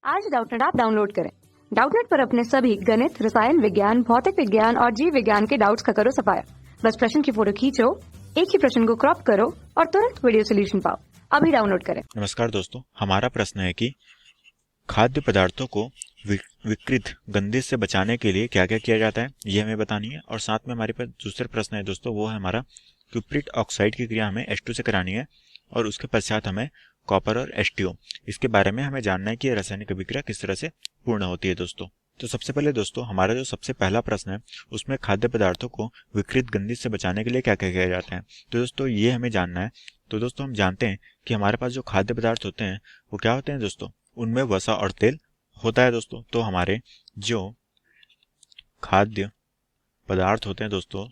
आज Doubtnut app download करें। Doubtnut पर अपने सभी गणित, रसायन विज्ञान, भौतिक विज्ञान और जीव विज्ञान के डाउट्स का करो सफाया। बस प्रश्न की फोटो खींचो, एक ही प्रश्न को क्रॉप करो और तुरंत वीडियो सोल्यूशन पाओ। अभी डाउनलोड करें। नमस्कार दोस्तों, हमारा प्रश्न है कि खाद्य पदार्थों को विकृत गंधि से बचाने के लिए क्या क्या किया जाता है, ये हमें बतानी है। और साथ में हमारे पास दूसरा प्रश्न है दोस्तों, वो है हमारा क्यूप्रिक ऑक्साइड की क्रिया हमें H2 से करानी है और उसके पश्चात हमें कॉपर और H2O, इसके बारे में हमें जानना है कि ये रासायनिक अभिक्रिया किस तरह से पूर्ण होती है दोस्तों। तो सबसे पहले दोस्तों, हमारा जो सबसे पहला प्रश्न है उसमें खाद्य पदार्थों को विकृत गंधि से बचाने के लिए क्या क्या किया जाता है, तो दोस्तों ये हमें जानना है। तो दोस्तों हम जानते हैं कि हमारे पास जो खाद्य पदार्थ होते हैं वो क्या होते हैं दोस्तों, उनमें वसा और तेल होता है दोस्तों। तो हमारे जो खाद्य पदार्थ होते हैं दोस्तों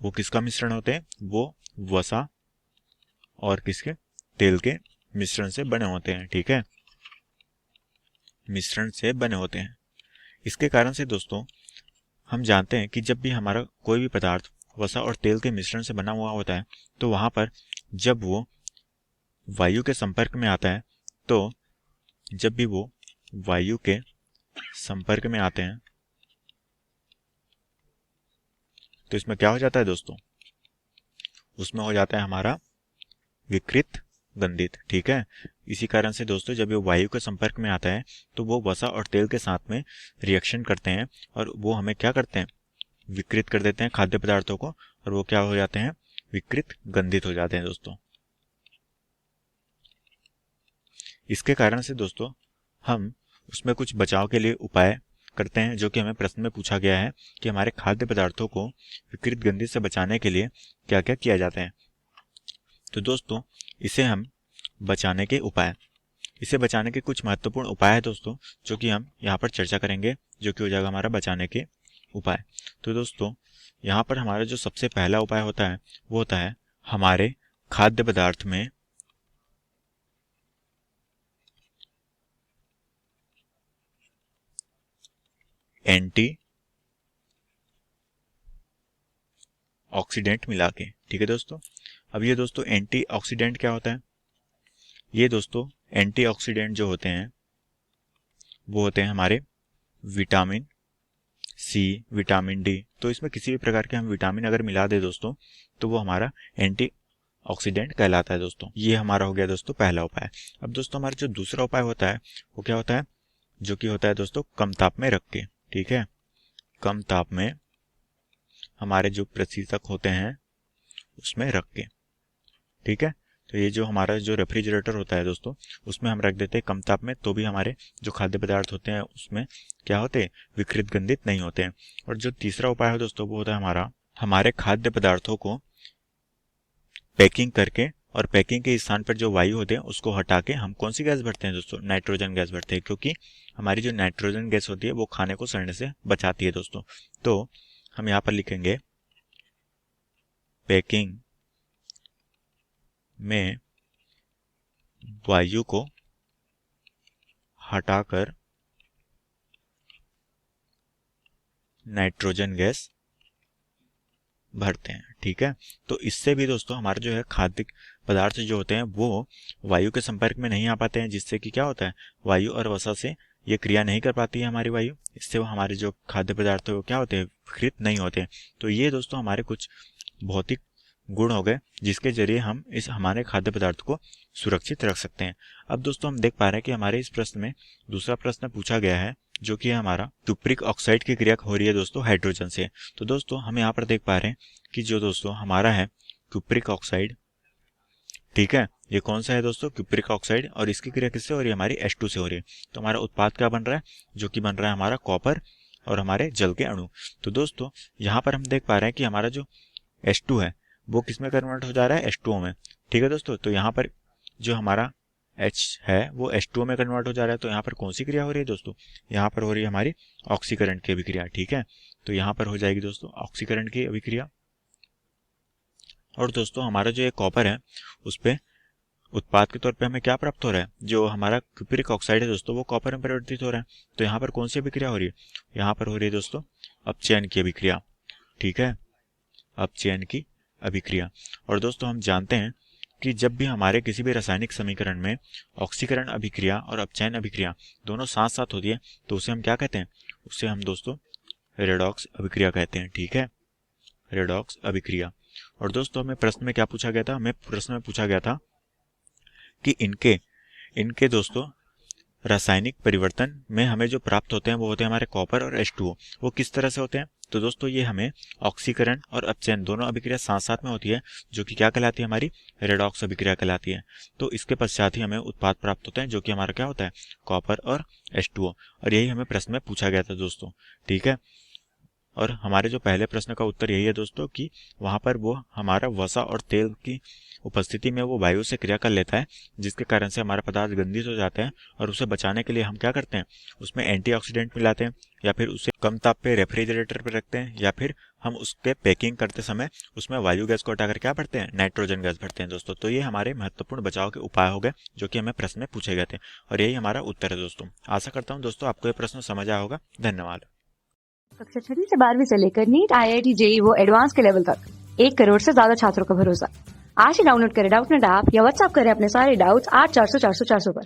वो किसका मिश्रण होते हैं, वो वसा और किसके, तेल के मिश्रण से बने होते हैं। ठीक है, मिश्रण से बने होते हैं। इसके कारण से दोस्तों हम जानते हैं कि जब भी हमारा कोई भी पदार्थ वसा और तेल के मिश्रण से बना हुआ होता है तो वहां पर जब वो वायु के संपर्क में आता है, तो जब भी वो वायु के संपर्क में आते हैं तो इसमें क्या हो जाता है दोस्तों, उसमें हो जाता है हमारा विकृत गंधित। ठीक है, इसी कारण से दोस्तों जब ये वायु के संपर्क में आता है तो वो वसा और तेल के साथ में रिएक्शन करते हैं और वो हमें क्या करते हैं, विकृत कर देते हैं खाद्य पदार्थों को, और वो क्या हो जाते हैं, विकृत गंधित हो जाते हैं दोस्तों। इसके कारण से दोस्तों हम उसमें कुछ बचाव के लिए उपाय करते हैं, जो कि हमें प्रश्न में पूछा गया है कि हमारे खाद्य पदार्थों को विकृत गंधि से बचाने के लिए क्या क्या किया जाता है। तो दोस्तों इसे हम बचाने के उपाय, इसे बचाने के कुछ महत्वपूर्ण उपाय है दोस्तों, जो कि हम यहाँ पर चर्चा करेंगे, जो कि हो जाएगा हमारा बचाने के उपाय। तो दोस्तों यहाँ पर हमारा जो सबसे पहला उपाय होता है वो होता है हमारे खाद्य पदार्थ में एंटी ऑक्सीडेंट मिला के। ठीक है दोस्तों, अब ये दोस्तों एंटी ऑक्सीडेंट क्या होता है, ये दोस्तों एंटी ऑक्सीडेंट जो होते हैं वो होते हैं हमारे विटामिन सी, विटामिन डी। तो इसमें किसी भी प्रकार के हम विटामिन अगर मिला दे दोस्तों तो वो हमारा एंटी ऑक्सीडेंट कहलाता है दोस्तों। ये हमारा हो गया दोस्तों पहला उपाय। अब दोस्तों हमारा जो दूसरा उपाय होता है वो क्या होता है, जो कि होता है दोस्तों कम ताप में रख के। ठीक है, कम ताप में हमारे जो प्रशीतक होते हैं उसमें रख के। ठीक है, तो ये जो हमारा जो रेफ्रिजरेटर होता है दोस्तों उसमें हम रख देते हैं कम ताप में, तो भी हमारे जो खाद्य पदार्थ होते हैं उसमें क्या होते हैं, विकृत गंधित नहीं होते हैं। और जो तीसरा उपाय है दोस्तों वो होता है हमारे खाद्य पदार्थों को पैकिंग करके, और पैकिंग के स्थान पर जो वायु होते हैं उसको हटा के हम कौन सी गैस भरते हैं दोस्तों, नाइट्रोजन गैस भरते हैं, क्योंकि हमारी जो नाइट्रोजन गैस होती है वो खाने को सड़ने से बचाती है दोस्तों। तो हम यहाँ पर लिखेंगे पैकिंग में वायु को हटाकर नाइट्रोजन गैस भरते हैं। ठीक है, तो इससे भी दोस्तों हमारे जो है खाद्य पदार्थ जो होते हैं वो वायु के संपर्क में नहीं आ पाते हैं, जिससे कि क्या होता है, वायु और वसा से ये क्रिया नहीं कर पाती है हमारी वायु, इससे वो हमारे जो खाद्य पदार्थ है वो क्या होते हैं, विकृत नहीं होते हैं। तो ये दोस्तों हमारे कुछ भौतिक गुण हो गए जिसके जरिए हम इस हमारे खाद्य पदार्थ को सुरक्षित रख सकते हैं। अब दोस्तों हम देख पा रहे हैं कि हमारे इस प्रश्न में दूसरा प्रश्न पूछा गया है, जो कि हमारा क्यूप्रिक ऑक्साइड की क्रिया हो रही है दोस्तों हाइड्रोजन से। तो दोस्तों हम यहाँ पर देख पा रहे हैं कि जो दोस्तों हमारा है क्यूप्रिक ऑक्साइड, ठीक है, ये कौन सा है दोस्तों, क्यूप्रिक ऑक्साइड, और इसकी क्रिया किससे हो रही है, हमारी H2 से हो रही है। तो हमारा उत्पाद क्या बन रहा है, जो कि बन रहा है हमारा कॉपर और हमारे जल के अणु। तो दोस्तों यहाँ पर हम देख पा रहे हैं कि हमारा जो H2 है वो किस में कन्वर्ट हो जा रहा है, H2O में। ठीक है दोस्तों, तो यहाँ पर जो हमारा H है वो H2O में कन्वर्ट हो जा रहा है। तो यहाँ पर कौन सी क्रिया हो रही है दोस्तों, यहाँ पर हो रही है हमारी ऑक्सीकरण की अभिक्रिया। ठीक है, तो यहाँ पर हो जाएगी दोस्तों ऑक्सीकरण की अभिक्रिया। और दोस्तों हमारा जो ये कॉपर है उस पे उत्पाद के तौर पे हमें क्या प्राप्त हो रहा है, जो हमारा क्यूप्रिक ऑक्साइड है दोस्तों वो कॉपर में परिवर्तित हो रहा है। तो यहाँ पर कौन सी अभिक्रिया हो रही है, यहाँ पर हो रही है दोस्तों अपचयन की अभिक्रिया। ठीक है, अपचयन की अभिक्रिया। और दोस्तों हम जानते हैं कि जब भी हमारे किसी भी रासायनिक समीकरण में ऑक्सीकरण अभिक्रिया और अपचयन अभिक्रिया दोनों साथ साथ होती है तो उसे हम क्या कहते हैं, उसे हम दोस्तों रेडॉक्स अभिक्रिया कहते हैं। ठीक है, रेडॉक्स अभिक्रिया। और दोस्तों हमें प्रश्न में क्या पूछा गया था, हमें प्रश्न में पूछा गया था कि इनके दोस्तों रासायनिक परिवर्तन में हमें जो प्राप्त होते हैं वो होते हैं हमारे कॉपर और H2O। वो किस तरह से होते हैं, तो दोस्तों ये हमें ऑक्सीकरण और अपचयन दोनों अभिक्रिया साथ साथ में होती है, जो कि क्या कहलाती है, हमारी रेडॉक्स अभिक्रिया कहलाती है। तो इसके पश्चात ही हमें उत्पाद प्राप्त होते हैं, जो कि हमारा क्या होता है, कॉपर और H2O। और यही हमें प्रश्न में पूछा गया था दोस्तों। ठीक है, और हमारे जो पहले प्रश्न का उत्तर यही है दोस्तों कि वहां पर वो हमारा वसा और तेल की उपस्थिति में वो वायु से क्रिया कर लेता है, जिसके कारण से हमारा पदार्थ गंदित हो जाता है। और उसे बचाने के लिए हम क्या करते हैं, उसमें एंटीऑक्सीडेंट मिलाते हैं, या फिर उसे कम ताप पे रेफ्रिजरेटर पे रखते हैं, या फिर हम उसके पैकिंग करते समय उसमें वायु गैस को हटाकर क्या भरते हैं, नाइट्रोजन गैस भरते हैं दोस्तों। तो ये हमारे महत्वपूर्ण बचाव के उपाय हो गए, जो कि हमें प्रश्न में पूछे गए थे, और यही हमारा उत्तर है दोस्तों। आशा करता हूँ दोस्तों आपको ये प्रश्न समझ आया होगा। धन्यवाद। कक्षा 6वीं से 12वीं से लेकर नीट, IIT, JEE वो एडवांस के लेवल तक 1 करोड़ से ज्यादा छात्रों का भरोसा। आज ही डाउनलोड करें डाउटनेट ऐप या व्हाट्सएप करें अपने सारे डाउट्स 8400 400 400 पर।